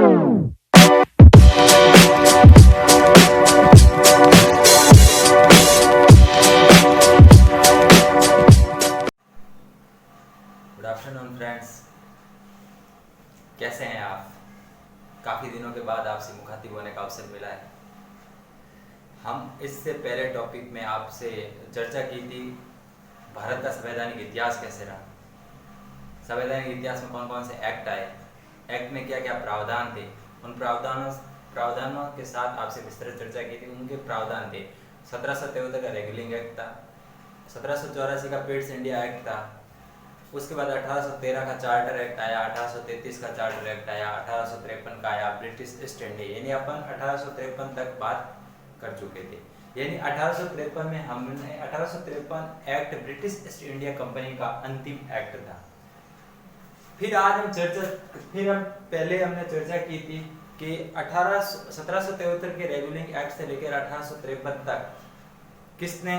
Good afternoon friends, कैसे हैं आप? काफ़ी दिनों के बाद आपसे मुखातिब होने का अवसर मिला है। हम इससे पहले टॉपिक में आपसे चर्चा की थी भारत का संवैधानिक इतिहास कैसे रहा, संवैधानिक इतिहास में कौन कौन से एक्ट आए, एक्ट में क्या क्या प्रावधान थे, उन प्रावधानों के साथ आपसे विस्तृत चर्चा की थी। उनके प्रावधान थे 1773 का रेगुलिंग एक्ट था, 1784 का पेट्स इंडिया एक्ट था, उसके बाद 1813 का चार्टर एक्ट आया, 1833 का चार्टर एक्ट आया, 1853 का आया ब्रिटिश ईस्ट इंडिया, यानी अपन 1853 तक बात कर चुके थे। यानी 1853 में हमने 1853 act British east India company का अंतिम एक्ट था। फिर पहले हमने चर्चा की थी कि 1773 के रेगुलिंग एक्ट से लेकर 1853 तक किसने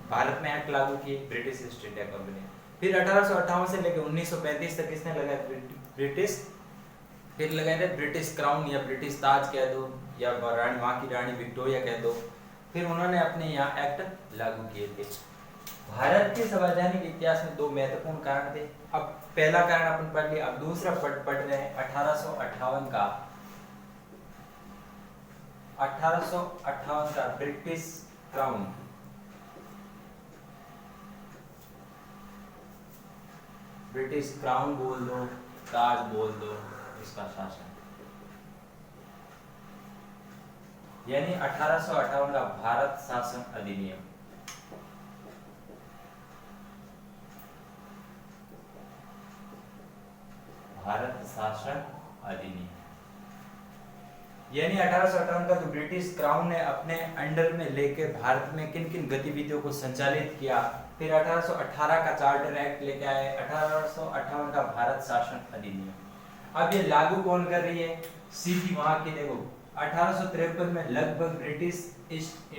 भारत में एक्ट लागू किए? British east India company. फिर 1858 से लेकर 1935 तक किसने लगाया? ब्रिटिश। फिर लगाए थे ब्रिटिश क्राउन या ब्रिटिश ताज कह दो या वहाँ की रानी विक्टोरिया कह दो। फिर उन्होंने अपने यहाँ एक्ट लागू किए थे। भारत के संवैधानिक इतिहास में दो महत्वपूर्ण कारण थे। अब पहला कारण अपन पढ़ लिया, अब दूसरा पढ़ रहे हैं 1858 का। 1858 का ब्रिटिश क्राउन, ब्रिटिश क्राउन बोल दो, ताज बोल दो, इसका शासन, यानी 1858 का भारत शासन अधिनियम। भारत शासन अधिनियम यानी 1858 का जो ब्रिटिश क्राउन ने अपने अंडर में लेके भारत में किन किन गतिविधियों को संचालित किया। फिर 1818 का चार्टर एक्ट लेके आए, 1858 का भारत शासन अधिनियम। अब ये लागू कौन कर रही है? सीधी वहां की देखो, 1853 में लगभग ब्रिटिश ईस्ट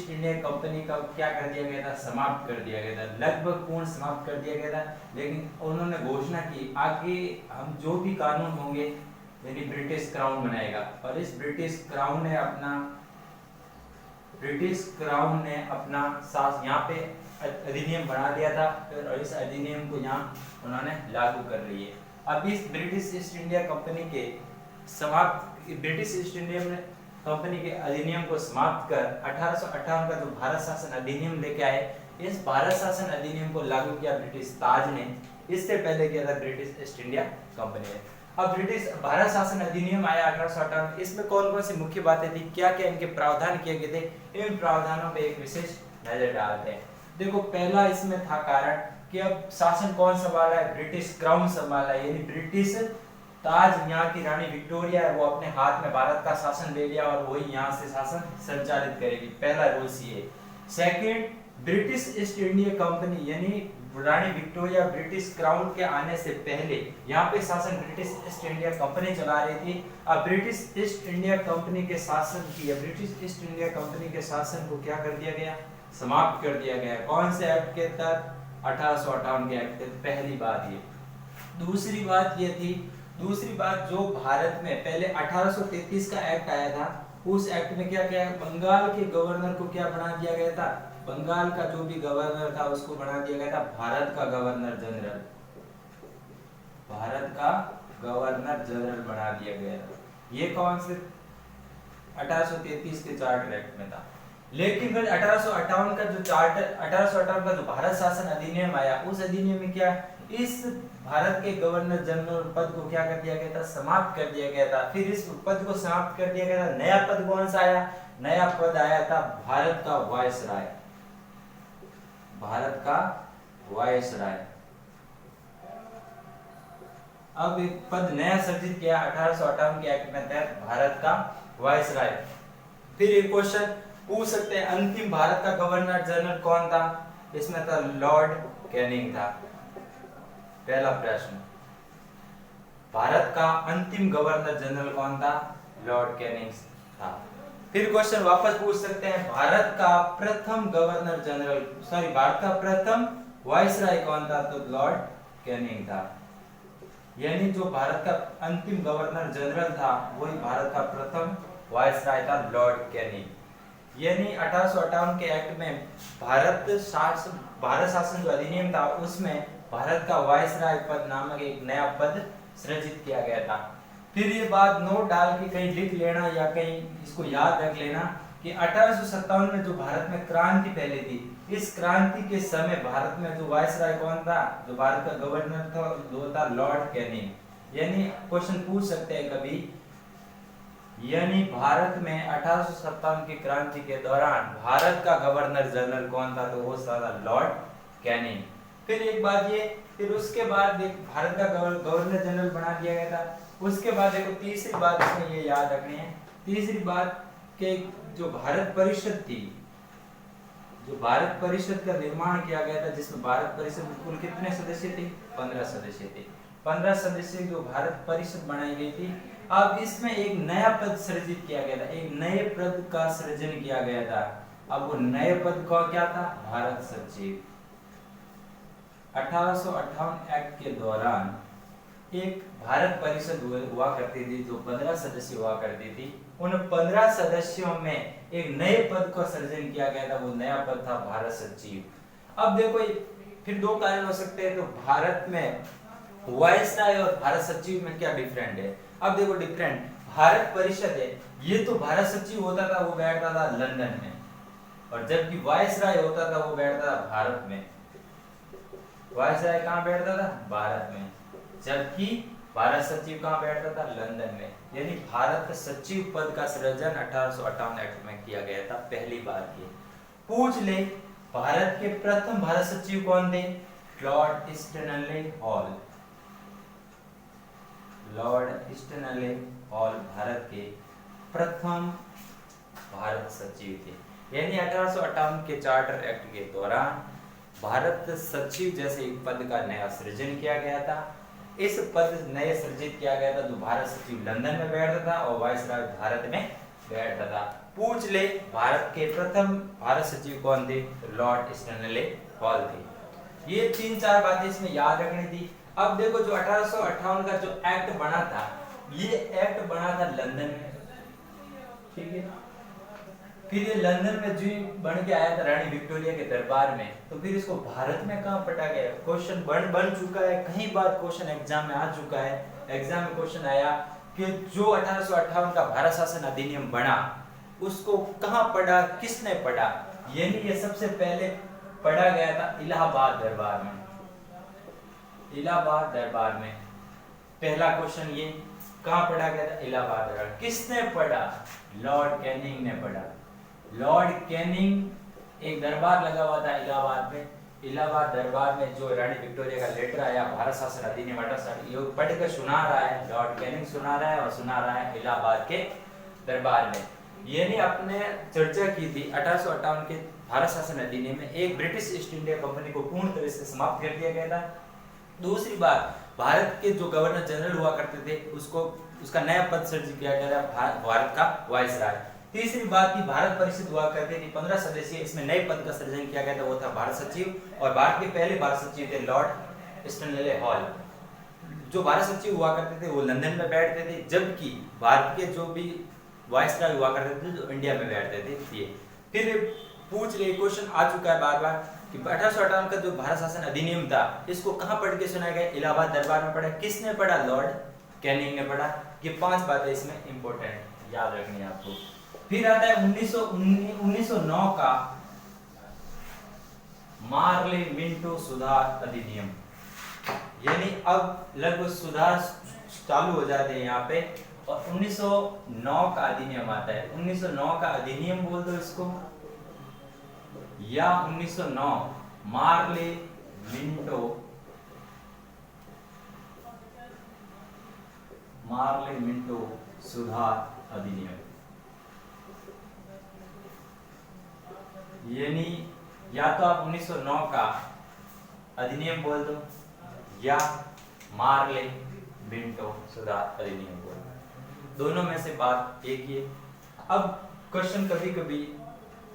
इंडिया कंपनी का क्या कर दिया गया था? समाप्त कर दिया गया था, लगभग पूर्ण समाप्त कर दिया गया था। लेकिन उन्होंने घोषणा की आगे हम जो भी कानून होंगे यानी ब्रिटिश क्राउन बनाएगा, और इस ब्रिटिश क्राउन ने अपना यहाँ पे अधिनियम बना दिया था, और इस अधिनियम को यहाँ उन्होंने लागू कर रही है। अब इस ब्रिटिश ईस्ट इंडिया कंपनी के ब्रिटिश ईस्ट इंडिया कंपनी के अधिनियम को समाप्त कर 1858 का जो भारत शासन अधिनियम लेके आए, इस भारत शासन अधिनियम को लागू किया ब्रिटिश ताज ने। इससे पहले किया था ब्रिटिश ईस्ट इंडिया कंपनी ने। अब ब्रिटिश भारत शासन अधिनियम आया 1858। इसमें कौन कौन सी मुख्य बातें थी, क्या क्या इनके प्रावधान किए गए थे, इन प्रावधानों पे एक विशेष नजर डालते हैं। देखो, पहला इसमें था कारण कि अब शासन कौन संभाला है? ब्रिटिश क्राउन संभाला है, यानी ब्रिटिश ताज यहाँ की रानी विक्टोरिया है, वो अपने हाथ में भारत का शासन ले लिया और वही यहाँ से शासन संचालित करेगी। पहला रूल्स ये। Second, British east India company यानी रानी विक्टोरिया ब्रिटिश क्राउन के आने से पहले यहाँ पे शासन ब्रिटिश ईस्ट इंडिया कंपनी चला रही थी। अब ब्रिटिश ईस्ट इंडिया कंपनी के शासन को क्या कर दिया गया? समाप्त कर दिया गया। कौन से एक्ट के तहत? 1858 के एक्ट के तहत। पहली बात ये। दूसरी बात जो भारत में पहले 1833 का एक्ट आया था, उस एक्ट में क्या क्या बंगाल के गवर्नर को क्या बना दिया गया था? बंगाल का जो भी गवर्नर था उसको बना दिया गया था भारत का गवर्नर जनरल। भारत का गवर्नर जनरल बना दिया गया था। ये कौन से? 1833 के चार्टर एक्ट में था। लेकिन फिर 1858 का जो भारत शासन अधिनियम आया, उस अधिनियम में क्या इस भारत के गवर्नर जनरल पद को क्या कर दिया गया था? समाप्त कर दिया गया था। फिर इस पद को समाप्त कर दिया गया था। नया पद कौन सा आया? नया पद आया था भारत का वायसराय। भारत का वायसराय। अब एक पद नया सृजित किया 1858 के एक्ट में तहत, भारत का वायसराय। फिर एक क्वेश्चन पूछ सकते हैं, अंतिम भारत का गवर्नर जनरल कौन था? इसमें था लॉर्ड कैनिंग था। पहला प्रश्न, भारत का अंतिम गवर्नर जनरल कौन था? लॉर्ड कैनिंग था। फिर क्वेश्चन वापस पूछ सकते हैं, भारत का प्रथम वायसराय कौन था? तो लॉर्ड कैनिंग था। यानी जो भारत का अंतिम गवर्नर जनरल था वही भारत का प्रथम वायसराय था, लॉर्ड कैनिंग। यानी 1858 के एक्ट में भारत शासन जो अधिनियम था उसमें भारत का वायसराय पद नामक एक नया पद सृजित किया गया था। फिर ये बात नोट डाल के कहीं लिख लेना या कहीं इसको याद रख लेना कि 1857 में जो भारत में क्रांति फैली थी, इस क्रांति के समय भारत में जो वायसराय कौन था, जो भारत का गवर्नर था वो था लॉर्ड कैनिंग। यानी क्वेश्चन पूछ सकते हैं कभी, यानी भारत में 1857 की क्रांति के दौरान भारत का गवर्नर जनरल कौन था, तो वो था लॉर्ड कैनिंग। फिर एक बात ये, फिर उसके बाद भारत का गवर्नर जनरल बना दिया गया था। उसके बाद देखो तीसरी बात इसमें ये याद रखनी है, तीसरी बात कि जो भारत परिषद थी, जो भारत परिषद का निर्माण किया गया था, जिसमें भारत परिषद में कुल कितने सदस्य थे, 15 सदस्य थे। 15 सदस्य जो भारत परिषद बनाई गई थी, अब इसमें एक नया पद सृजित किया गया था, एक नए पद का सृजन किया गया था। अब वो नए पद का क्या था, भारत सचिव। 1858 एक्ट के दौरान एक भारत परिषद हुआ करती थी जो 15 सदस्य हुआ करती थी। उन 15 सदस्यों में एक नए पद का सृजन किया गया था, वो नया पद था भारत सचिव। अब देखो फिर दो कारण हो सकते हैं, तो भारत में वायसराय और भारत सचिव में क्या डिफरेंट है। अब देखो डिफरेंट, भारत परिषद है, ये तो भारत सचिव होता था वो बैठता था लंदन में, और जबकि वायसराय होता था वो बैठता था भारत में। वायसराय कहाँ बैठता था, भारत में, जबकि भारत सचिव कहाँ बैठता था, लंदन में। यानी भारत सचिव पद का सृजन 1858 एक्ट में किया गया था। पहली बात ये पूछ ले, भारत के प्रथम भारत सचिव कौन थे, Lord Stanley hall. Lord Stanley hall Bharat के प्रथम भारत सचिव थे। यानी 1858 के चार्टर एक्ट के दौरान भारत सचिव जैसे एक पद का नया सृजन किया गया था। इस पद नए सृजित किया गया था, जो भारत सचिव लंदन में बैठता था और वायसराय भारत में बैठता था। पूछ ले, भारत के प्रथम भारत सचिव कौन थे, लॉर्ड स्टैनले हॉल थे। ये 3-4 बातें इसमें याद रखनी थी। अब देखो जो 1858 का जो एक्ट बना था, ये एक्ट बना था लंदन में, ठीक है। फिर ये लंदन में जो बन के आया था रानी विक्टोरिया के दरबार में, तो फिर इसको भारत में कहाँ पटा गया। क्वेश्चन बन चुका है, कई बार क्वेश्चन एग्जाम में आ चुका है। एग्जाम में क्वेश्चन आया कि जो 1858 का भारत शासन अधिनियम बना उसको कहाँ पढ़ा, किसने पढ़ा। यानी ये सबसे पहले पढ़ा गया था इलाहाबाद दरबार में। इलाहाबाद दरबार में पहला क्वेश्चन ये, कहाँ पढ़ा गया था, इलाहाबाद दरबार। किसने पढ़ा, लॉर्ड कैनिंग ने पढ़ा। लॉर्ड कैनिंग एक दरबार लगा हुआ था इलाहाबाद में। इलाहाबाद दरबार में जो रानी विक्टोरिया का लेटर आया भारत शासन अधिनियम 1860, ये पढ़ कर सुना रहा है, लॉर्ड कैनिंग सुना रहा है और सुना रहा है इलाहाबाद के दरबार में। ये नहीं अपने चर्चा की थी 1858 के भारत शासन अधिनियम में एक ब्रिटिश ईस्ट इंडिया कंपनी को पूर्ण तरह से समाप्त कर दिया गया था। दूसरी बात, भारत के जो गवर्नर जनरल हुआ करते थे उसको उसका नया पद सृजित किया गया था, भारत का वायसराय। तीसरी बात की भारत परिषद हुआ करती थी 15 सदस्य, इसमें नए पद का सृजन किया गया था, वो था भारत सचिव। और भारत के पहले भारत सचिव थे लॉर्ड स्टैनले हॉल। जो भारत सचिव हुआ करते थे वो लंदन में बैठते थे, जबकि भारत के जो भी वायसराय हुआ करते थे जो इंडिया में बैठते थे। ये फिर पूछ ले, क्वेश्चन आ चुका है बार बार कि 1858 का जो भारत शासन अधिनियम था इसको कहाँ पढ़ के सुनाया गया, इलाहाबाद दरबार में पढ़ा। किसने पढ़ा, लॉर्ड कैनिंग ने पढ़ा। ये 5 बातें इसमें इंपॉर्टेंट याद रखनी है आपको। फिर आता है 1909 का मार्ले मिंटो सुधार अधिनियम। यानी अब लगभग सुधार चालू हो जाते हैं यहाँ पे, और 1909 का अधिनियम आता है। 1909 का अधिनियम बोल दो इसको, या 1909 मार्ले मिंटो सुधार अधिनियम। यानी या तो आप 1909 का अधिनियम बोल दो या मार्ले मिंटो सुधार अधिनियम बोल दो, दोनों में से बात एक ही है। अब क्वेश्चन कभी कभी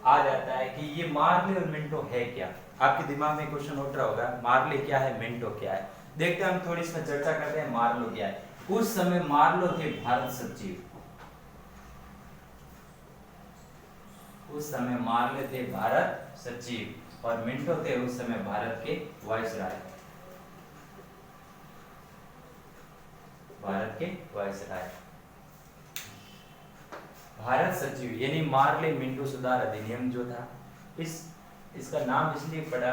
आ जाता है कि ये मार्ले और मिंटो है क्या। आपके दिमाग में क्वेश्चन उठ रहा होगा, मार्ले क्या है, मिंटो क्या है। देखते हैं हम थोड़ी इसमें चर्चा करते हैं। मार्लो क्या है? उस समय मार्लो थे भारत सचिव। उस समय मार्लो थे भारत सचिव और मिंटो थे उस समय भारत के वायसराय। भारत के वायसराय। भारत सचिव यानी मार्ले मिंटो सुधार अधिनियम जो था, इसका नाम इसलिए पड़ा,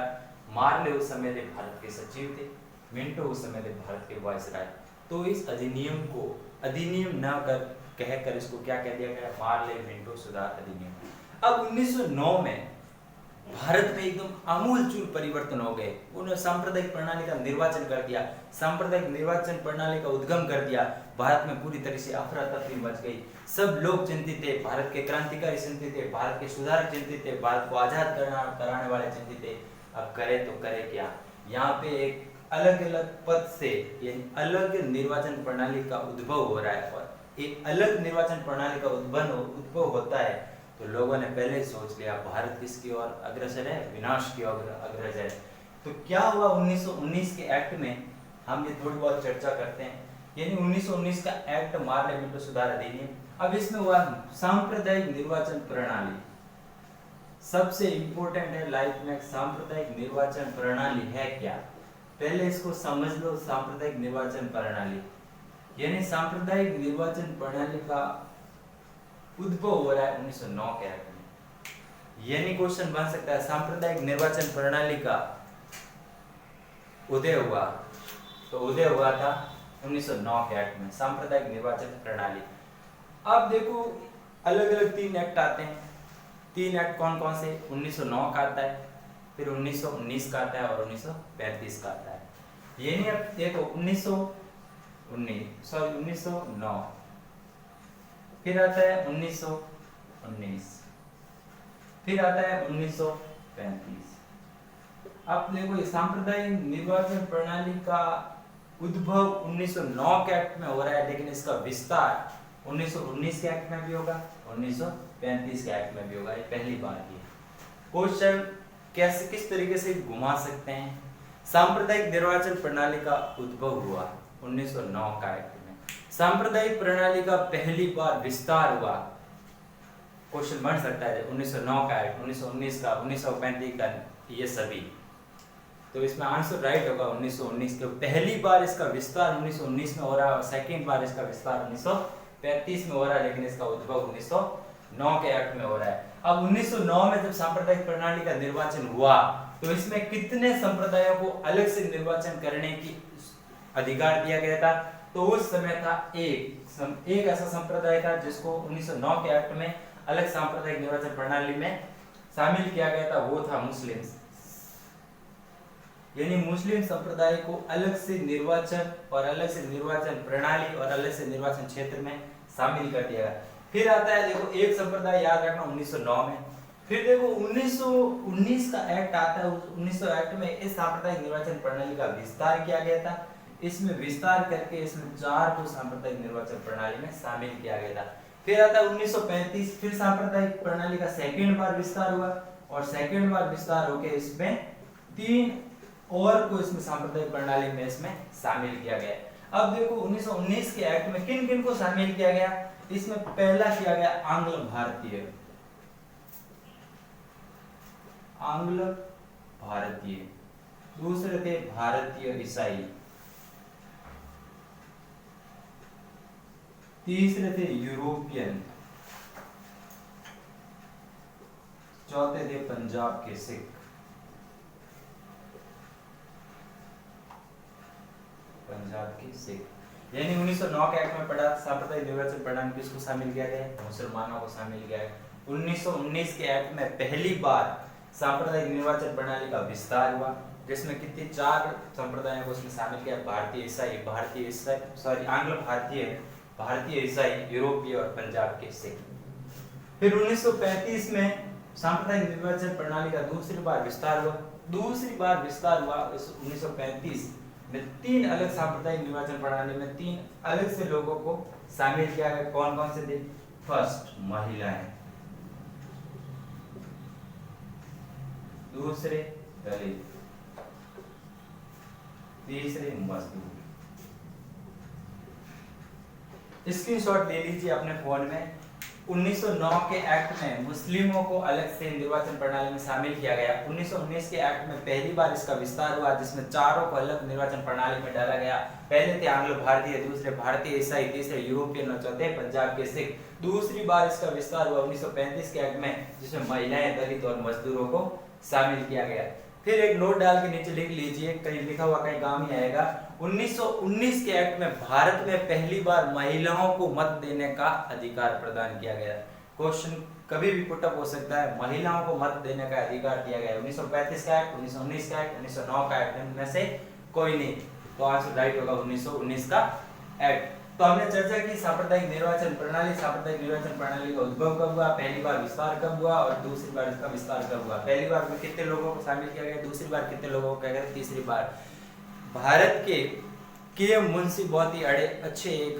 मार्ले उस समय थे भारत के सचिव थे, मिंटो उस समय थे भारत के वायसराय। तो इस अधिनियम को अधिनियम न कहकर इसको क्या कह दिया गया? मार्ले मिंटो सुधार अधिनियम। अब 1909 में भारत में एकदम आमूलचूल परिवर्तन हो गए। उन्होंने सांप्रदायिक प्रणाली का निर्वाचन कर दिया, सांप्रदायिक निर्वाचन प्रणाली का उद्गम कर दिया। भारत में पूरी तरह से अफरा तफरी मच गई। सब लोग चिंतित थे, भारत के क्रांतिकारी चिंतित थे, भारत के सुधारक चिंतित थे, भारत को आजाद कराने वाले चिंतित थे। अब करे तो करे क्या? यहाँ पे एक अलग अलग पद से यानी अलग निर्वाचन प्रणाली का उद्भव हो रहा है, और एक अलग निर्वाचन प्रणाली का उद्भव होता है तो लोगों ने पहले ही सोच लिया भारत किसकी ओर अग्रसर है? विनाश की ओर अग्रसर है। तो क्या हुआ 1919 के एक्ट में? हम ये थोड़ी बहुत चर्चा करते हैं। यानी 1919 का एक्ट मार्ले मिंटो सुधार अधिनियम। अब इसमें हुआ सांप्रदायिक निर्वाचन प्रणाली। सबसे इंपॉर्टेंट है लाइफ में, सांप्रदायिक निर्वाचन प्रणाली है क्या? पहले इसको समझ लो। सांप्रदायिक निर्वाचन प्रणाली यानी सांप्रदायिक निर्वाचन प्रणाली का उद्भव हो रहा है 1909 के एक्ट में। यानी क्वेश्चन बन सकता है सांप्रदायिक निर्वाचन प्रणाली का उदय हुआ, तो उदय हुआ था 1909 के एक्ट में, सांप्रदायिक निर्वाचन प्रणाली। अब देखो अलग अलग 3 एक्ट आते हैं। 3 एक्ट कौन कौन से? 1909 का आता है, फिर 1919 का आता है और 1935 का आता है। यानी अब देखो 1909, फिर आता है 1919, फिर आता है 1935। अब देखो ये सांप्रदायिक निर्वाचन प्रणाली का उद्भव 1909 के एक्ट में हो रहा है, लेकिन इसका विस्तार 1919 के एक्ट में भी होगा, 1935 के एक्ट में भी होगा। ये पहली बार की क्वेश्चन कैसे किस तरीके से घुमा सकते हैं। सांप्रदायिक निर्वाचन प्रणाली का उद्भव हुआ 1909 का एक्ट में, सांप्रदायिक प्रणाली का पहली बार विस्तार हुआ। क्वेश्चन बन सकता है 1909 का एक्ट, 1919 का, 1935 का, ये सभी। तो इसमें आंसर राइट होगा 1919 के पहली बार इसका विस्तार 1919 में हो रहा है और सेकंड बार इसका विस्तार 1935 में हो रहा है, लेकिन इसका उद्भव 1909 के एक्ट में हो रहा है। अब 1909 में जब सांप्रदायिक प्रणाली का निर्वाचन हुआ तो इसमें कितने संप्रदायों को अलग से निर्वाचन करने की अधिकार दिया गया था? तो उस समय था एक ऐसा संप्रदाय था जिसको 1909 के एक्ट में अलग सांप्रदायिक निर्वाचन प्रणाली में शामिल किया गया था, वो था मुस्लिम। यानी मुस्लिम संप्रदाय को अलग से निर्वाचन और अलग से निर्वाचन प्रणाली और अलग से निर्वाचन क्षेत्र में शामिल कर दिया गया। फिर आता है देखो एक संप्रदाय, याद रखना 1909 में। फिर देखो 1919 का एक्ट आता है। 1900 एक्ट में इस सांप्रदायिक निर्वाचन प्रणाली का विस्तार किया गया था। इसमें विस्तार करके इसमें 4 को सांप्रदायिक निर्वाचन प्रणाली में शामिल किया गया था। फिर आता है 1935, फिर सांप्रदायिक प्रणाली का सेकंड बार विस्तार हुआ और सेकंड बार विस्तार होके इसमें 3 और को इसमें सांप्रदायिक प्रणाली में इसमें शामिल किया गया। अब देखो 1919 के एक्ट में किन किन को शामिल किया गया? इसमें पहला किया गया आंग्ल भारतीय, आंग्ल भारतीय। दूसरे थे भारतीय ईसाई, तीसरे थे यूरोपियन, चौथे थे पंजाब के सिख, पंजाब के सिख। यानी 1909 के एक्ट में पड़ा सांप्रदायिक निर्वाचन प्रणाली किसको शामिल किया गया? मुसलमानों को शामिल किया गया। 1919 के एक्ट में पहली बार सांप्रदायिक निर्वाचन प्रणाली का विस्तार हुआ, जिसमें कितने 4 संप्रदायों को उसमें शामिल किया, भारतीय ईसाई, आंग्ल भारतीय, भारतीय ईसाई, यूरोपीय और पंजाब के सिख। फिर 1935 में सांप्रदायिक निर्वाचन प्रणाली का दूसरी बार विस्तार हुआ। 1935 में 3 अलग सांप्रदायिक निर्वाचन प्रणाली में 3 अलग से लोगों को शामिल किया गया। कौन कौन से थे? फर्स्ट महिलाएं, दूसरे दलित, तीसरे मजदूर। स्क्रीनशॉट ले लीजिए अपने फोन में। 1909 के एक्ट में मुस्लिमों को अलग से निर्वाचन प्रणाली में शामिल किया गया। 1919 के एक्ट में पहली बार इसका विस्तार हुआ, जिसमें चारों को अलग निर्वाचन प्रणाली में डाला गया। पहले थे आंग्लो भारतीय, दूसरे भारतीय ईसाई, तीसरे यूरोपियन और चौथे पंजाब के सिख। दूसरी बार इसका विस्तार हुआ 1935 के एक्ट में, जिसमें महिलाएं, दलित और मजदूरों को शामिल किया गया। फिर एक नोट डाल के नीचे लिख लीजिए, कहीं लिखा हुआ कहीं काम ही आएगा। 1919 के एक्ट में भारत में पहली बार महिलाओं को मत देने का अधिकार प्रदान किया गया। क्वेश्चन कभी भी पुटअप हो सकता है, महिलाओं को मत देने का अधिकार दिया गया। 1935 का एक्ट, 1919 का एक्ट, 1909 का एक्ट, इनमें से कोई नहीं, तो आंसर राइट होगा 1919 का एक्ट। तो हमने चर्चा की सांप्रदायिक निर्वाचन प्रणाली। सांप्रदायिक निर्वाचन प्रणाली का उद्भव कब हुआ, पहली बार विस्तार कब हुआ और दूसरी बार इसका विस्तार कब हुआ। पहली बार में कितने लोगों को शामिल किया गया, दूसरी बार कितने लोगों को किया गया, तीसरी बार। भारत के मुंशी बहुत ही अच्छे एक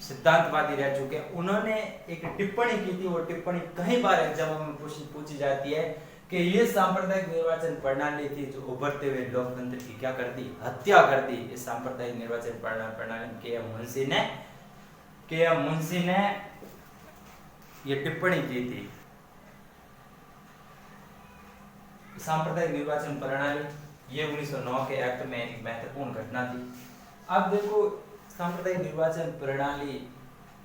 सिद्धांतवादी रह चुके हैं। उन्होंने एक टिप्पणी की थी, वो टिप्पणी कई बार एग्जाम में पूछी जाती है कि ये सांप्रदायिक निर्वाचन प्रणाली थी जो उभरते हुए लोकतंत्र की क्या कर दी, हत्या कर दी। इस सांप्रदायिक निर्वाचन प्रणाली के मुंशी ने ये टिप्पणी की थी। सांप्रदायिक निर्वाचन प्रणाली ये 1909 के एक्ट में एक महत्वपूर्ण घटना थी। अब देखो सांप्रदायिक निर्वाचन प्रणाली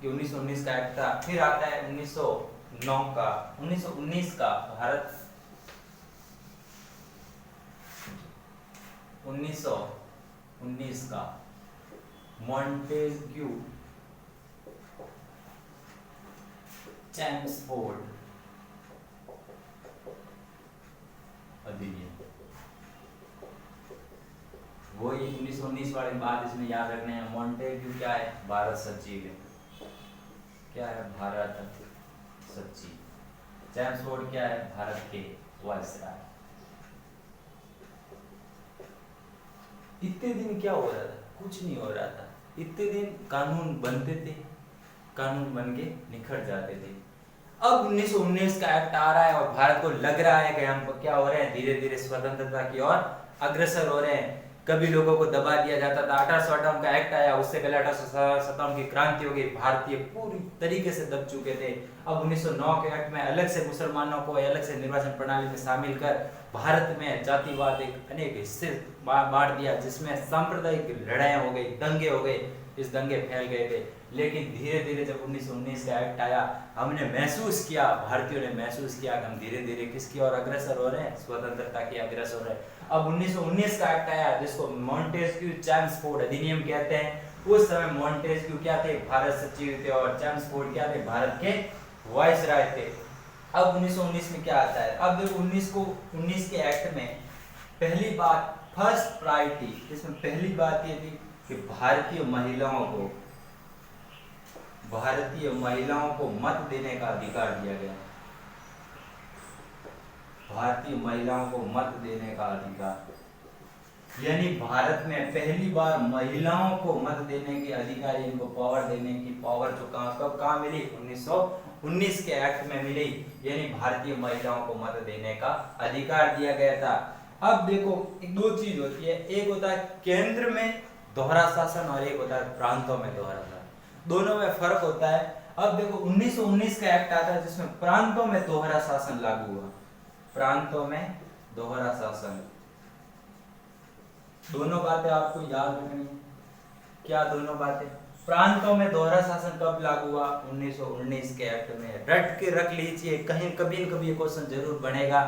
जो 1919 का एक्ट था, फिर आता है 1919 का भारत 1919 का मॉन्टेस्क्यू चैम्सफोर्ड अधिनियम। वो ये 1919 वाले बात इसमें याद रखने हैं। मॉन्टेस्क्यू क्या है, भारत सचिव है। क्या है, भारत सचिव। चैम्सफोर्ड क्या है, भारत के वायसराय। इतने दिन क्या हो रहा था, कुछ नहीं हो रहा था। इतने दिन कानून बनते थे, कानून बन के निखर जाते थे। अब 1919 का एक्ट आ रहा है और भारत को लग रहा है कि हम क्या हो रहे हैं, धीरे धीरे स्वतंत्रता की ओर अग्रसर हो रहे हैं। कभी लोगों को दबा दिया जाता था। 1858 का एक्ट आया, उससे पहले 1857 की क्रांति हो गई। भारतीय पूरी तरीके से दब चुके थे। अब 1909 के एक्ट में अलग से मुसलमानों को अलग से निर्वाचन प्रणाली में शामिल कर भारत में जातिवाद एक अनेक हिस्से बांट दिया, जिसमें सांप्रदायिक लड़ाइयां हो गई, दंगे हो गए। इस दंगे फैल गए थे। लेकिन धीरे धीरे जब 1919 का एक्ट आया, हमने महसूस किया, भारतीयों ने महसूस किया कि हम धीरे धीरे किसकी ओर अग्रसर हो रहे हैं, स्वतंत्रता की अग्रसर हो रहे हैं। अब 1919 का एक्ट आया, जिसको मॉन्टेस्क्यू चैम्सफोर्ड अधिनियम कहते हैं। उस समय मॉन्टेस्क्यू क्या थे, भारत सचिव थे, और चैम्सफोर्ड क्या थे, भारत के वायसराय थे। अब 1919 में क्या आता है, अब देखो 19 के एक्ट में पहली बात, फर्स्ट प्रायोरिटी, इसमें पहली बात ये थी कि भारतीय महिलाओं को मत देने का अधिकार दिया गया। भारतीय महिलाओं को मत देने का अधिकार, यानी भारत में पहली बार महिलाओं को मत देने के अधिकार, इनको पावर देने की पावर जो कहाँ मिली, 1919 के एक्ट में मिली। यानी भारतीय महिलाओं को मत देने का अधिकार दिया गया था। अब देखो दो चीज होती है, एक होता है केंद्र में दोहरा शासन और एक होता है प्रांतों में दोहरा शासन। दोनों में फर्क होता है। अब देखो 1919 का एक्ट आता है जिसमें प्रांतों में दोहरा शासन लागू हुआ। प्रांतों में दोहरा शासन, दोनों बातें आपको याद रखनी है। क्या दोनों बातें, प्रांतों में दोहरा शासन कब लागू हुआ, 1919 के एक्ट में। रट के रख लीजिए, कहीं कभी न कभी क्वेश्चन जरूर बनेगा।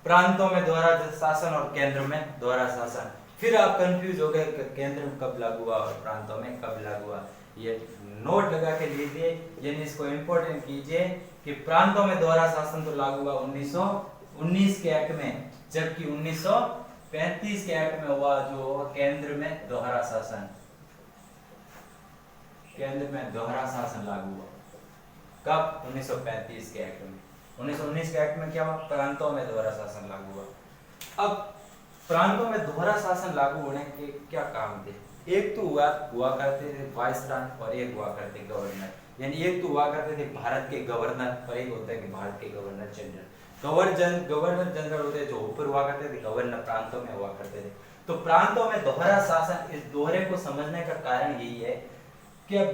प्रांतों में दोहरा शासन और केंद्र में दोहरा शासन। फिर आप कंफ्यूज हो गए कि केंद्र में कब लागू हुआ और प्रांतों में कब लागू हुआ। ये नोट लगा के लीजिए, यानी इसको इंपॉर्टेंट कीजिए कि प्रांतों में दोहरा शासन तो लागू हुआ 1919 के एक्ट में, जबकि 1935 के एक्ट में हुआ जो केंद्र में दोहरा शासन। केंद्र में दोहरा शासन लागू हुआ कब, 1935 के एक्ट में। 1919 के एक्ट में क्या हुआ, प्रांतों में दोहरा शासन लागू हुआ। अब प्रांतों में दोहरा शासन लागू होने के क्या काम थे, एक तो हुआ करते थे वायसराय और एक हुआ करते गवर्नर। यानी एक तो हुआ करते थे भारत के गवर्नर और एक होता है कि भारत के गवर्नर जनरल। गवर्नर जनरल होते जो ऊपर हुआ करते थे, गवर्नर प्रांतों में हुआ करते थे। तो प्रांतों में दोहरा शासन, इस दोहरे को समझने का कारण यही है कि अब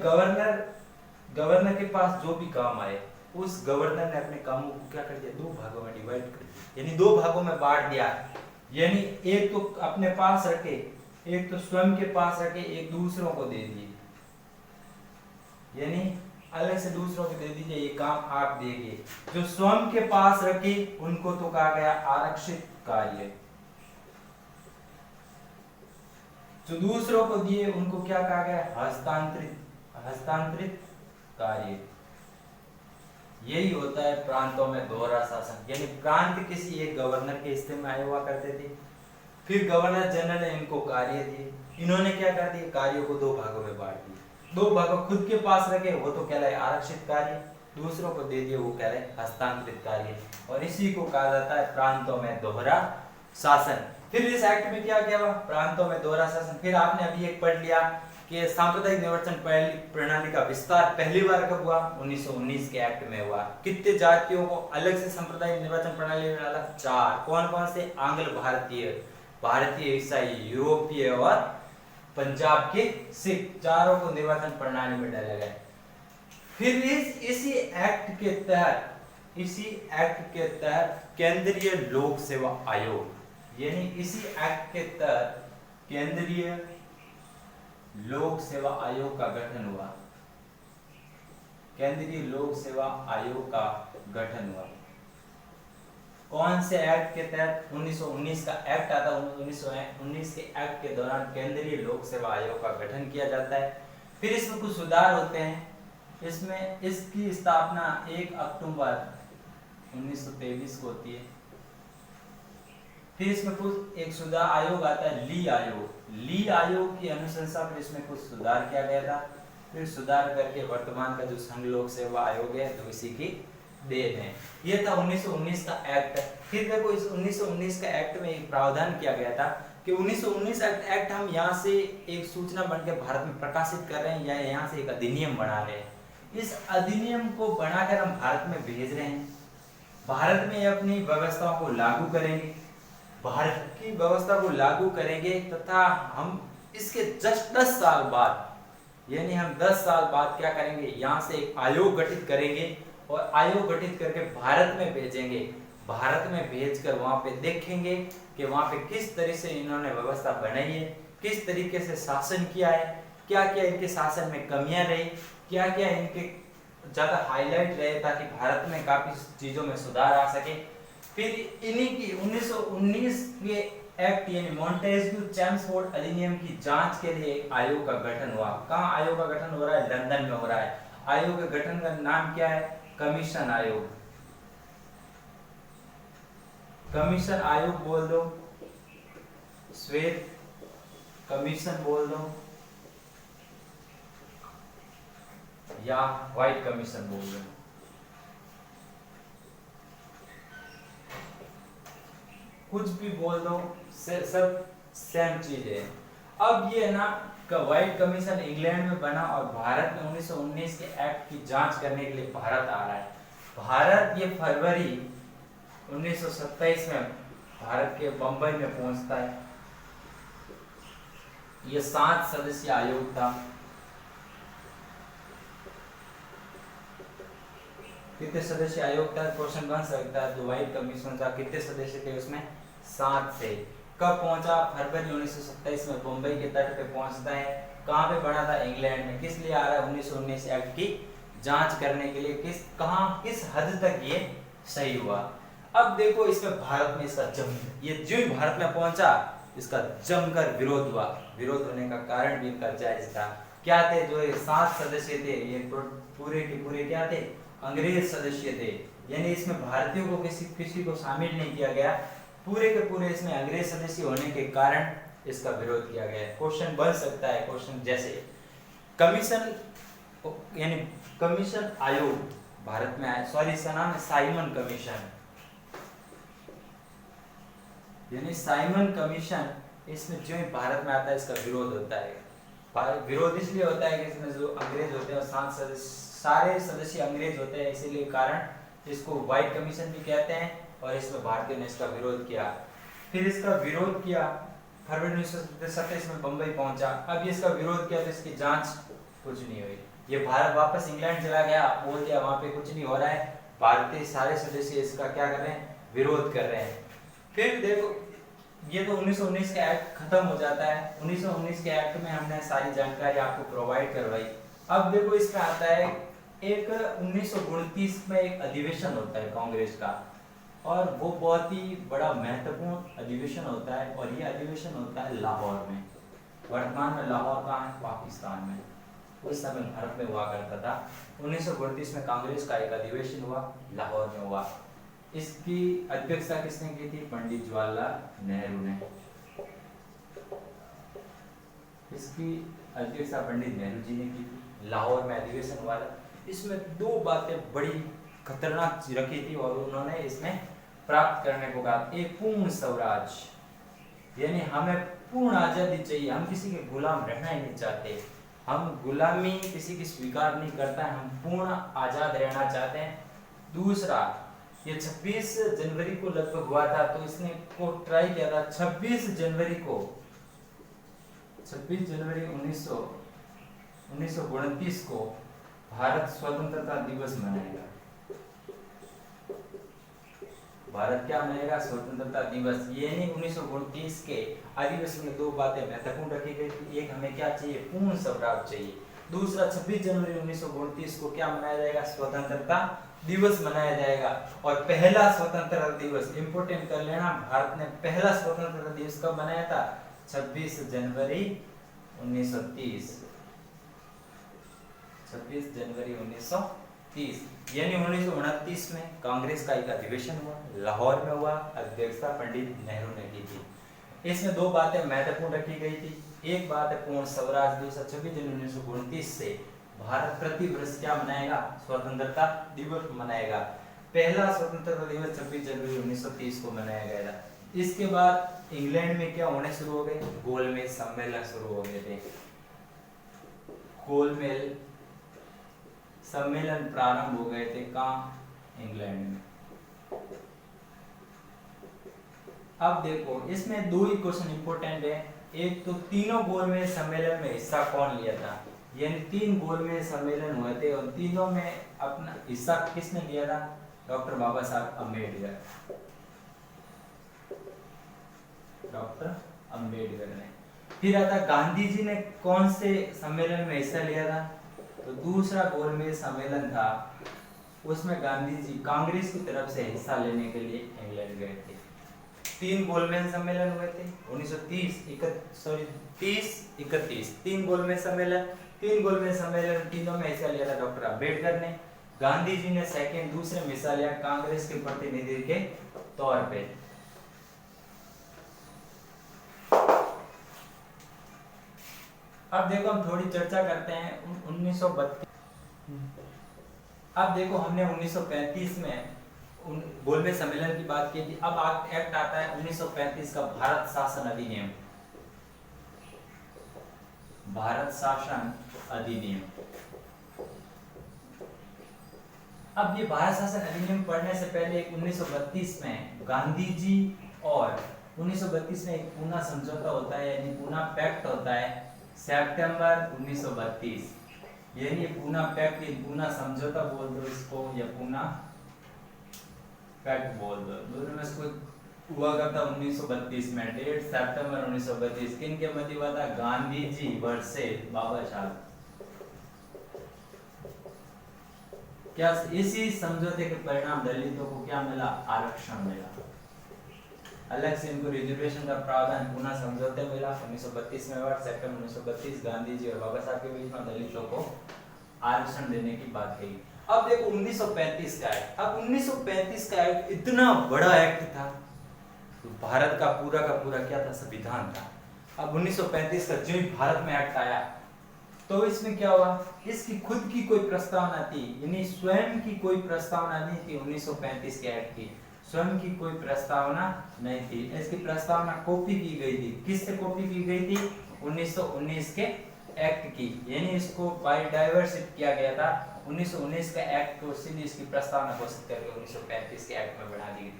गवर्नर के पास जो भी काम आए, उस गवर्नर ने अपने कामों को क्या कर दिया, दो भागों में डिवाइड कर दिया, यानी दो भागों में बांट दिया। यानी एक तो अपने पास रखे, एक तो स्वयं के पास रखे, एक दूसरों को दे दिए, यानी अलग से दूसरों को दे दीजिए, ये काम आप देंगे। जो स्वयं के पास रखे उनको तो कहा गया आरक्षित कार्य, जो दूसरों को दिए उनको क्या कहा गया, हस्तांतरित कार्य। यही होता है प्रांतों में दोहरा शासन, यानी प्रांत किसी एक गवर्नर के हिस्से में आए हुआ करते थे, फिर गवर्नर जनरल ने इनको कार्य दिए, इन्होंने क्या कर दिया, कार्यों को दो भागों में बांट दिया, दो भागों खुद के पास रखे वो तो कहलाए आरक्षित कार्य, दूसरों को दे दिए वो कहलाए हस्तांतरित कार्य, और इसी को कहा जाता है प्रांतों में दोहरा शासन। फिर इस एक्ट में क्या किया हुआ, प्रांतों में दोहरा शासन। फिर आपने अभी एक पढ़ लिया कि सांप्रदायिक निर्वाचन प्रणाली का विस्तार पहली बार कब हुआ, 1919 के एक्ट में हुआ। कितने जातियों को अलग से सांप्रदायिक निर्वाचन प्रणाली में डाला, 4। कौन कौन से, आंग्ल भारतीय, भारतीय ईसाई, यूरोपीय और पंजाब के सिख, चारों को निर्वाचन प्रणाली में डाला गया। फिर इसी एक्ट के तहत केंद्रीय लोक सेवा आयोग, यानी इसी एक्ट के तहत केंद्रीय लोक सेवा आयोग का गठन हुआ, केंद्रीय लोक सेवा आयोग का गठन हुआ। कौन से एक्ट के तहत, 1919 का एक्ट आता है, 1919 के एक्ट के दौरान केंद्रीय लोक सेवा आयोग का गठन किया जाता है। फिर इसमें कुछ सुधार होते हैं, इसमें इसकी स्थापना 1 अक्टूबर 1923 को होती है। फिर इसमें कुछ एक सुधार आयोग आता है, ली आयोग की अनुशंसा पर इसमें कुछ सुधार किया गया था। फिर सुधार करके वर्तमान का जो संघ लोक सेवा आयोग है तो इसी की देन है। ये था 1919 का एक्ट। फिर देखो इस 1919 का एक्ट में एक प्रावधान किया गया था कि 1919 एक्ट हम यहाँ से एक सूचना बनकर भारत में प्रकाशित कर रहे हैं या यहाँ से एक अधिनियम बना रहे हैं। इस अधिनियम को बनाकर हम भारत में भेज रहे हैं, भारत में अपनी व्यवस्थाओं को लागू करेंगे, भारत की व्यवस्था को लागू करेंगे तथा हम इसके जस्ट 10 साल बाद, यानी हम 10 साल बाद क्या करेंगे, यहाँ से एक आयोग गठित करेंगे और आयोग गठित करके भारत में भेजेंगे। भारत में भेजकर वहां पे देखेंगे कि वहां पे किस तरह से इन्होंने व्यवस्था बनाई है, किस तरीके से शासन किया है, क्या क्या इनके शासन में कमियां रही, क्या क्या इनके ज्यादा हाईलाइट रहे ताकि भारत में काफी चीजों में सुधार आ सके। फिर इन्हीं की 1919 के एक्ट यानी मॉन्टेस्क्यू चैम्सफोर्ड अधिनियम की जांच के लिए एक आयोग का गठन हुआ। कहाँ आयोग का गठन हो रहा है, लंदन में हो रहा है। आयोग के गठन का नाम क्या है, कमीशन आयोग। कमीशन आयोग बोल दो, श्वेत कमीशन बोल दो या व्हाइट कमीशन बोल दो, कुछ भी बोल दो, सब सेम चीज है। अब ये ना व्हाइट कमीशन इंग्लैंड में बना और भारत में 1919 के एक्ट की जांच करने के लिए भारत आ रहा है। भारत ये फरवरी 1927 में भारत के बंबई में पहुंचता है। ये 7 सदस्यीय आयोग था। कितने सदस्यीय आयोग था, क्वेश्चन बन सकता है। जो व्हाइट कमीशन था कितने सदस्य थे उसमें, 7 थे। कब पहुंचा, फरवरी 1927 में बंबई के तट पे पहुंचता है। कहां पे बना था, इंग्लैंड में। किस लिए आ रहा है, 1919 एक्ट की जांच करने के लिए, किस हद तक ये सही हुआ। अब देखो इसमें भारत में इसका ये जो ही भारत में पहुंचा इसका जमकर विरोध हुआ। विरोध होने का कारण भी इनका जायज था। क्या थे, जो 7 सदस्य थे ये पूरे के पूरे क्या थे, अंग्रेज सदस्य थे। यानी इसमें भारतीयों को किसी को शामिल नहीं किया गया, पूरे के पूरे इसमें अंग्रेज सदस्य होने के कारण इसका विरोध किया गया। क्वेश्चन बन सकता है, क्वेश्चन जैसे कमीशन यानी कमीशन आयोग भारत में आया, सॉरी इसका नाम है साइमन कमीशन, यानी साइमन कमीशन। इसमें जो भारत में आता है इसका विरोध होता है। विरोध इसलिए होता है कि इसमें जो अंग्रेज होते हैं 7 सदस्य, सारे सदस्य अंग्रेज होते हैं, इसीलिए कारण इसको व्हाइट कमीशन भी कहते हैं। और इसमें भारतीयों ने इसका विरोध किया। फिर इसका विरोध किया फरवरी 1927 में बम्बई पहुंचा। अब इसका विरोध किया तो इसकी जांच कुछ नहीं हुई। ये भारत वापस इंग्लैंड चला गया, बोल दिया वहां पे कुछ नहीं हो रहा है। भारतीय सारे सदस्य इसका क्या कर रहे हैं, विरोध कर रहे हैं। फिर देखो ये तो 1919 का एक्ट खत्म हो जाता है। 1919 के एक्ट में हमने सारी जानकारी आपको प्रोवाइड करवाई। अब देखो इसमें आता है एक 1929 में एक अधिवेशन होता है कांग्रेस का, और वो बहुत ही बड़ा महत्वपूर्ण अधिवेशन होता है, और ये अधिवेशन होता है लाहौर में। वर्तमान में लाहौर कहाँ है, पाकिस्तान में। उस समय भारत में हुआ करता था। 1929 में कांग्रेस का एक अधिवेशन हुआ, लाहौर में हुआ। इसकी अध्यक्षता किसने की थी, पंडित जवाहरलाल नेहरू ने। इसकी अध्यक्षता पंडित नेहरू जी ने की थी। लाहौर में अधिवेशन हुआ था। इसमें दो बातें बड़ी खतरनाक रखी थी और उन्होंने इसमें प्राप्त करने को कहा, एक पूर्ण स्वराज, यानी हमें पूर्ण आजादी चाहिए, हम किसी के गुलाम रहना ही नहीं चाहते, हम गुलामी किसी की स्वीकार नहीं करता है, हम पूर्ण आजाद रहना चाहते हैं। दूसरा, ये 26 जनवरी को लगभग हुआ था, तो इसने को ट्राई किया था 26 जनवरी 1929 को भारत स्वतंत्रता दिवस मनाएगा। भारत क्या मनाएगा, स्वतंत्रता दिवस। ये नहीं 1929 के अधिवेशन में दो बातें महत्वपूर्ण रखी गई थी, एक हमें क्या चाहिए, पूर्ण स्वराज चाहिए। दूसरा, 26 जनवरी 1929 को क्या मनाया जाएगा, स्वतंत्रता दिवस मनाया जाएगा। और पहला स्वतंत्रता दिवस इंपोर्टेंट कर लेना, भारत ने पहला स्वतंत्रता दिवस कब मनाया था, 26 जनवरी 1930। 26 जनवरी 1930, यानी 1929 में कांग्रेस का एक अधिवेशन हुआ, लाहौर में हुआ, अध्यक्षता पंडित नेहरू ने की थी। इसमें दो बातें महत्वपूर्ण रखी गई थी, एक बात है पूर्ण स्वराज, दूसरा 26 जनवरी 1929 से भारत प्रति वर्ष क्या मनाएगा, स्वतंत्रता दिवस मनाएगा। पहला स्वतंत्रता दिवस 26 जनवरी 1930 को मनाया गया था। इसके बाद इंग्लैंड में क्या होने शुरू हो गए, गोलमेज सम्मेलन शुरू हो गए थे। गोलमेज सम्मेलन प्रारंभ हो गए थे कहाँ, इंग्लैंड में। अब देखो इसमें दो ही क्वेश्चन इंपोर्टेंट है, एक तो तीनों गोलमेज सम्मेलन में हिस्सा कौन लिया था, यानी 3 गोलमेज सम्मेलन हुए थे और तीनों में अपना हिस्सा किसने लिया था, डॉक्टर बाबा साहब अम्बेडकर। डॉक्टर अम्बेडकर ने। फिर आता गांधी जी ने कौन से सम्मेलन में हिस्सा लिया था, तो दूसरा गोलमेज सम्मेलन था, उसमें गांधी जी कांग्रेस की तरफ से हिस्सा लेने के लिए इंग्लैंड गए थे। 3 गोलमेज सम्मेलन हुए थे 1930-31, 3 गोलमेज सम्मेलन, तीनों में हिस्सा लिया था डॉक्टर अम्बेडकर ने। गांधी जी ने दूसरे में हिस्सा लिया कांग्रेस के प्रतिनिधि के तौर पे। अब देखो हम थोड़ी चर्चा करते हैं 1932। अब देखो हमने 1935 में गोलमेज सम्मेलन की बात की थी। अब एक्ट आता है 1935 का भारत शासन अधिनियम। भारत शासन अधिनियम। अब ये भारत शासन अधिनियम पढ़ने से पहले 1932 में गांधी जी और 1932 में एक पूना समझौता होता है, यानी पूना पैक्ट होता है सितंबर 1932, यानी पूना पैक्ट, पूना समझौता बोल दो इसको या पूना पैक्ट बोल दो, दोनों में इसको हुआ करता 1932 में। डेट सितंबर 1932। किन के मध्य हुआ था, गांधी जी वर्सेस बाबा साहब। क्या इसी समझौते के परिणाम दलितों को क्या मिला, आरक्षण मिला। अलग से इनको रिजर्वेशन का प्रावधान पुनः समझौते मिला 1932 में हुआ। सितंबर 1932 गांधी जी और बाबा साहब के बीच में दलितों को आरक्षण देने की बात कही। अब देखो 1935 का एक्ट। अब 1935 का एक्ट इतना बड़ा एक्ट था, तो भारत का पूरा क्या था, संविधान था। अब 1935 का जो भारत में एक्ट आया, तो इसमें क्या हुआ, इसकी खुद की कोई प्रस्तावना थी, यानी स्वयं की कोई प्रस्तावना नहीं थी। 1935 के एक्ट की स्वयं की कोई प्रस्तावना नहीं थी। इसकी प्रस्तावना कॉपी की गई थी। किससे कॉपी की गई थी, 1919 के एक्ट की, यानी इसको बायोडाइवर्सिटी किया गया था। 1919 का एक्ट को सीधी इसकी प्रस्तावना घोषित करके 1935 के एक्ट में बना दी गई।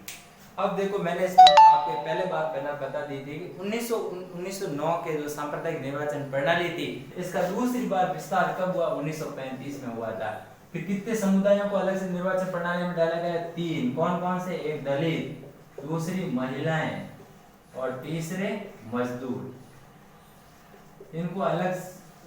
अब देखो मैंने इसमें आपके पहले बात बता दी थी कि 1909 के जो सांप्रदायिक निर्वाचन प्रणाली थी, इसका दूसरी बार विस्तार कब हुआ? 1935 में हुआ था। फिर कितने समुदायों को अलग से निर्वाचन प्रणाली में डाला गया? 3। कौन कौन से? एक दलित, दूसरी महिलाएं और तीसरे मजदूर। इनको अलग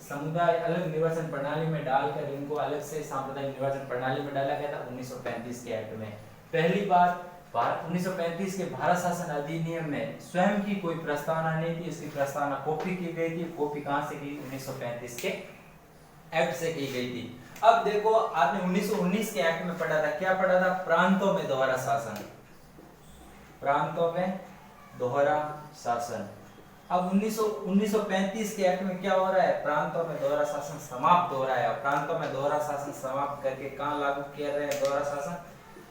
समुदाय अलग निर्वाचन प्रणाली में डालकर इनको अलग से सांप्रदायिक निर्वाचन प्रणाली में डाला गया था 1935 के एक्ट में। पहली बात, 1935 के भारत शासन अधिनियम में स्वयं की कोई प्रस्तावना नहीं थी, इसकी प्रस्तावना कॉपी की गई थी। कॉपी कहां से की? 1935 के एक्ट से की गई थी। अब देखो आपने 1919 के एक्ट में पढ़ा था, क्या पढ़ा था? प्रांतों में दोहरा शासन, प्रांतों में दोहरा शासन। अब 1935 के एक्ट में क्या हो रहा है? प्रांतों में दोहरा शासन समाप्त हो रहा है। और प्रांतों में दोहरा शासन समाप्त करके कहां लागू किया रहे हैं दोहरा शासन?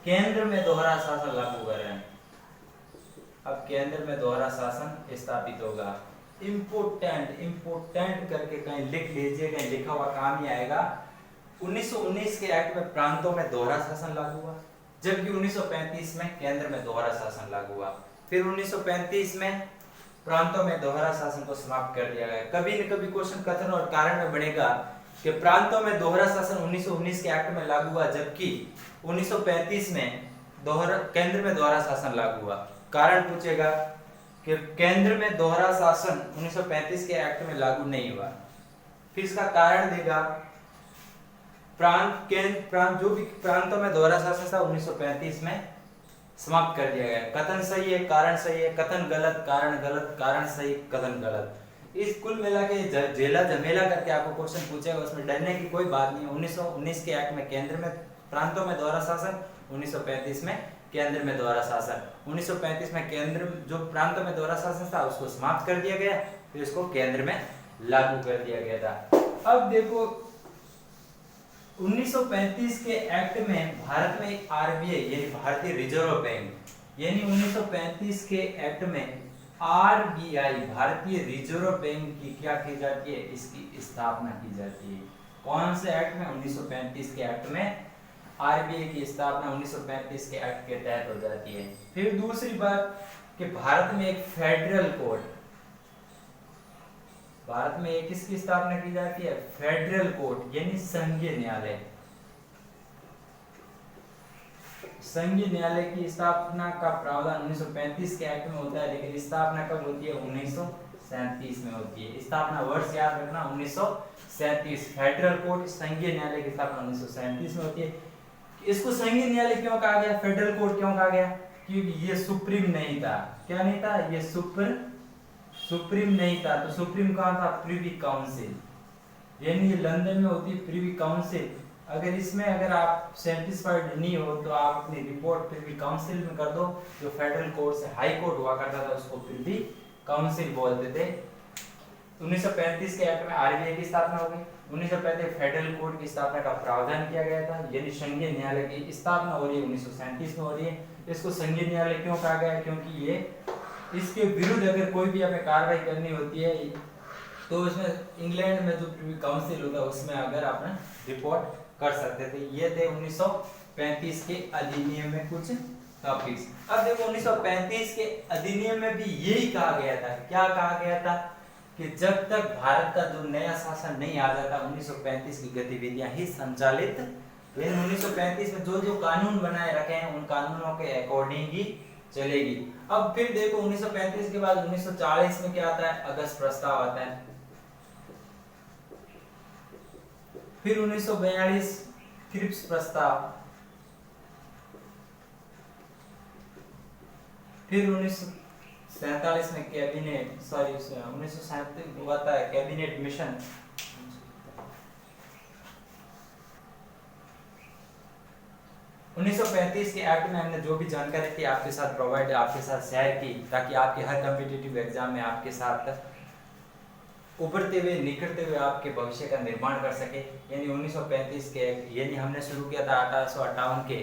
केंद्र में दोहरा शासन लागू कर रहे हैं। अब केंद्र में दोहरा शासन स्थापित होगा। इंपोर्टेंट करके कहीं लिख लीजिए, कहीं लिखा हुआ काम ही आएगा। 1919 के एक्ट में प्रांतों में दोहरा शासन लागू हुआ, जबकि 1935 में केंद्र में दोहरा शासन लागू हुआ। फिर 1935 में प्रांतों में दोहरा शासन को समाप्त कर दिया गया। कभी न कभी क्वेश्चन कथन और कारण में बनेगा कि प्रांतों में दोहरा शासन 1919 के एक्ट में लागू हुआ, जबकि 1935 में केंद्र में दोहरा शासन लागू हुआ। कारण पूछेगा कि केंद्र में दोहरा शासन 1935 के एक्ट में लागू नहीं हुआ। फिर इसका कारण देगा, प्रांत जो भी प्रांतों में दोहरा शासन था 1935 में समाप्त कर दिया गया। कथन सही है, कारण सही है, कथन गलत, कारण गलत, कारण सही, कथन गलत। इस कुल मिला के झेला झमेला करके आपको क्वेश्चन पूछेगा, उसमें डरने की कोई बात नहीं है। 1919 के एक्ट में केंद्र में प्रांतों में दोहरा शासन, 1935 में केंद्र में दोहरा शासन। 1935 में केंद्र जो प्रांतों में दोहरा शासन था उसको समाप्त कर दिया गया, फिर इसको केंद्र में लागू कर दिया गया था। अब देखो 1935 के एक्ट में भारत में एक आरबीआई यानी भारतीय रिजर्व बैंक, यानी 1935 के एक्ट में आरबीआई भारतीय रिजर्व बैंक की क्या की जाती है? इसकी स्थापना की जाती है। कौन से एक्ट में? 1935 के एक्ट में आरबीआई की स्थापना 1935 के एक्ट के तहत हो जाती है। फिर दूसरी बात कि भारत में एक फेडरल कोर्ट, भारत में एक किसकी स्थापना की जाती है? फेडरल कोर्ट यानी संघीय न्यायालय। संघीय न्यायालय की स्थापना का प्रावधान 1935 के एक्ट में होता है, लेकिन स्थापना कब होती है? 1937 में होती है। स्थापना वर्ष याद रखना 1937। फेडरल कोर्ट संघीय न्यायालय की स्थापना 1937 में होती है। इसको संघीय न्यायालय क्यों कहा गया? फेडरल कोर्ट क्यों कहा गया? क्योंकि ये सुप्रीम नहीं था। क्या नहीं था? ये सुप्रीम नहीं था। तो सुप्रीम कहां था? प्रिवी काउंसिल, यानी ये लंदन में होती है प्रिवी काउंसिल। अगर आप सेटिस्फाइड नहीं हो तो आप अपनी रिपोर्ट प्रिवी काउंसिल में कर दो। जो फेडरल कोर्ट से हाई कोर्ट हुआ करता था उसको प्रिवी काउंसिल बोलते थे। 1935 के एक्ट में आरबीआई की स्थापना हो गई। 1935 फेडरल कोर्ट की स्थापना का प्रावधान किया गया था, यानी संघीय न्यायालय की स्थापना हो रही है 1937 में हो रही है। इसको संघीय न्यायालय क्यों कहा गया? क्योंकि ये इसके विरुद्ध अगर कोई भी हमें कार्रवाई करनी होती है तो उसमें इंग्लैंड में जो प्रिवी काउंसिल होता है उसमें अगर आपने रिपोर्ट कर सकते थे। ये थे 1935 के अधिनियम में कुछ टॉपिक्स। अब देखो 1935 के अधिनियम में भी यही कहा गया था। क्या कहा गया था? कि जब तक भारत का जो नया शासन नहीं आ जाता 1935 की गतिविधियां ही संचालित, लेकिन 1935 में जो जो कानून बनाए रखे हैं उन कानूनों के अकॉर्डिंग ही चलेगी। अब फिर देखो 1935 के बाद 1940 में क्या आता है? अगस्त प्रस्ताव आता है। फिर 1942 क्रिप्स प्रस्ताव, फिर 1947 में कैबिनेट 1937 हुआ था कैबिनेट मिशन। उन्नीस सौ 1935 के एक्ट में हमने जो भी जानकारी थी आपके साथ प्रोवाइड आपके साथ शेयर की, ताकि आपके हर कॉम्पिटिटिव एग्जाम में आपके साथ उभरते हुए निकलते हुए आपके भविष्य का निर्माण कर सके। यानी 1935 के यानी हमने शुरू किया था 1858 के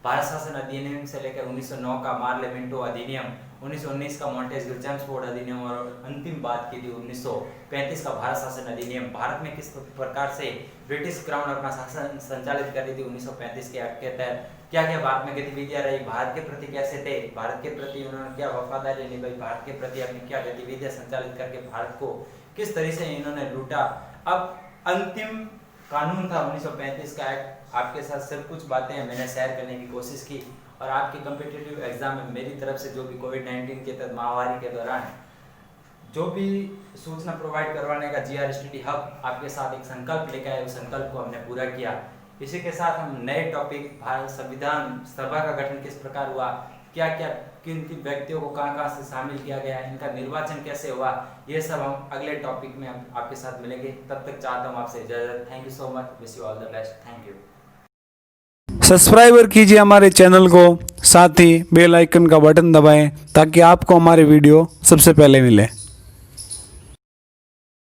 भारत शासन अधिनियम से लेकर 1909 का पार्लियामेंटो अधिनियम 1919 का मॉन्टेस्क्यू चेम्सफोर्ड अधिनियम और अंतिम बात की थी 1935 का भारत शासन अधिनियम। भारत में किस प्रकार से ब्रिटिश क्राउन अपना शासन संचालित कर रही थी 1935 के एक्ट के तहत, क्या क्या भारत में गतिविधियां रही, भारत के प्रति कैसे थे, भारत के प्रति उन्होंने क्या वफादारी निभाई, भारत के प्रति अपनी क्या गतिविधियां संचालित करके भारत को किस तरह से इन्होंने लूटा। अब अंतिम कानून था 1935 का एक्ट। आपके साथ सब कुछ बातें मैंने शेयर करने की कोशिश की और आपके कम्पिटिटिव एग्जाम में मेरी तरफ से जो भी कोविड-19 के तहत महामारी के दौरान जो भी सूचना प्रोवाइड करवाने का जीआर स्टडी हब आपके साथ एक संकल्प लेकर आए, उस संकल्प को हमने पूरा किया। इसी के साथ हम नए टॉपिक भारत संविधान सभा का गठन किस प्रकार हुआ, क्या क्या किन किन व्यक्तियों को कहाँ से शामिल किया गया, इनका निर्वाचन कैसे हुआ, ये सब हम अगले टॉपिक में आपके साथ मिलेंगे। तब तक चाहता हूँ आपसे इजाजत। Thank you so much, wish you all the best. Thank you. Subscriber कीजिए हमारे चैनल को, साथ ही बेल आइकन का बटन दबाएं ताकि आपको हमारे वीडियो सबसे पहले मिले।